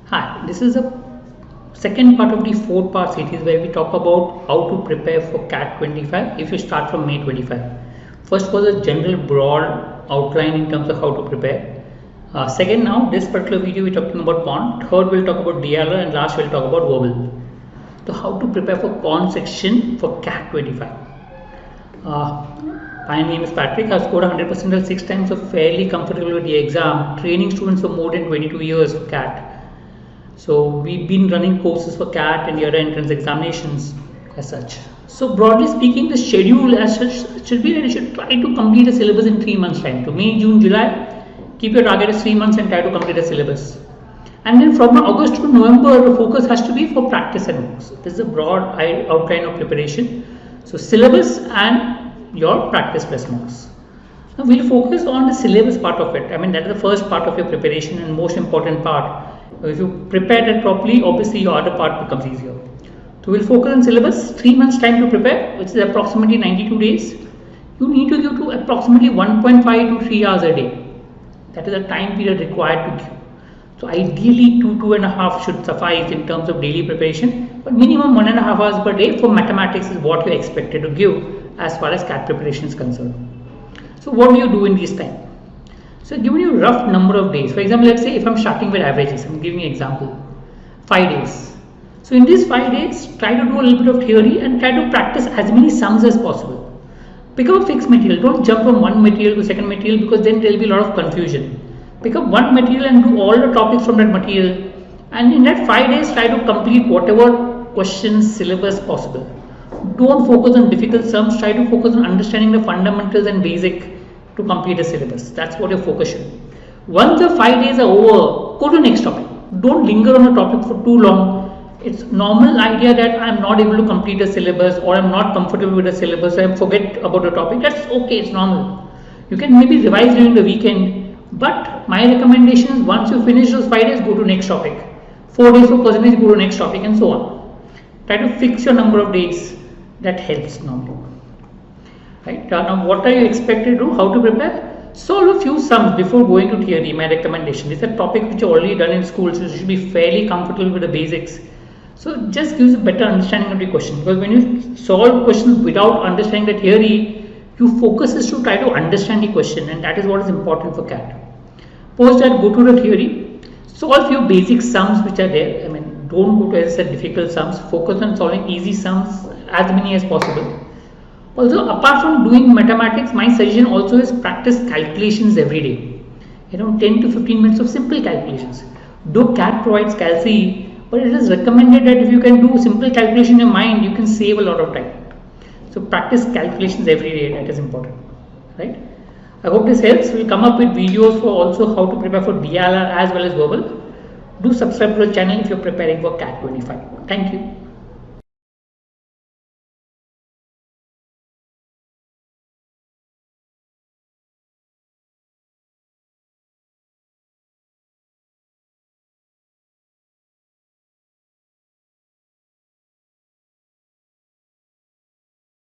Hi, this is the second part of the 4-part series where we talk about how to prepare for CAT 25 if you start from May 25. First was a general broad outline in terms of how to prepare. Second, now this particular video we're talking about Quant. Third, we'll talk about DLR, and last we'll talk about verbal. So how to prepare for Quant section for CAT 25. My name is Patrick. I've scored 100% 6 times, so fairly comfortable with the exam. Training students for more than 22 years for CAT. So we've been running courses for CAT and the other entrance examinations as such. So broadly speaking, the schedule as such should be that you should try to complete the syllabus in 3 months time. So May, June, July, keep your target as 3 months and try to complete the syllabus. And then from August to November, the focus has to be for practice and books. This is a broad outline of preparation. So syllabus and your practice plus marks. Now we'll focus on the syllabus part of it. I mean, that is the first part of your preparation and most important part. If you prepare that properly, obviously your other part becomes easier. So we'll focus on syllabus, 3 months time to prepare, which is approximately 92 days. You need to give to approximately 1.5 to 3 hours a day. That is the time period required to give. So ideally 2.5 should suffice in terms of daily preparation, but minimum 1.5 hours per day for mathematics is what you're expected to give as far as CAT preparation is concerned. So what do you do in this time? So giving you a rough number of days. For example, let's say if I'm starting with averages, I'm giving you an example, 5 days. So in these 5 days, try to do a little bit of theory and try to practice as many sums as possible. Pick up a fixed material. Don't jump from one material to second material, because then there will be a lot of confusion. Pick up one material and do all the topics from that material. And in that 5 days, try to complete whatever questions, syllabus possible. Don't focus on difficult sums. Try to focus on understanding the fundamentals and basic to complete the syllabus. That's what your focus should be. Once the 5 days are over, go to the next topic. Don't linger on a topic for too long. It's normal idea that I'm not able to complete the syllabus or I'm not comfortable with the syllabus, so I forget about the topic. That's okay, it's normal. You can maybe revise during the weekend, but my recommendation is once you finish those 5 days, go to next topic. 4 days for percentage, go to next topic, and so on. Try to fix your number of days. That helps normally. Right. Now what are you expected to do? How to prepare? Solve a few sums before going to theory. My recommendation. These are topics which are already done in school, so you should be fairly comfortable with the basics. So it just gives a better understanding of the question, because when you solve questions without understanding the theory, your focus is to try to understand the question, and that is what is important for CAT. Post that, go to the theory, solve your basic sums which are there. I mean, don't go to, as I said, difficult sums. Focus on solving easy sums, as many as possible. Also, apart from doing mathematics, my suggestion also is practice calculations every day. 10 to 15 minutes of simple calculations. Though CAT provides Calci, but it is recommended that if you can do simple calculation in your mind, you can save a lot of time. So practice calculations every day. That is important, right? I hope this helps. We'll come up with videos for also how to prepare for DLR as well as verbal. Do subscribe to the channel if you're preparing for CAT 25. Thank you.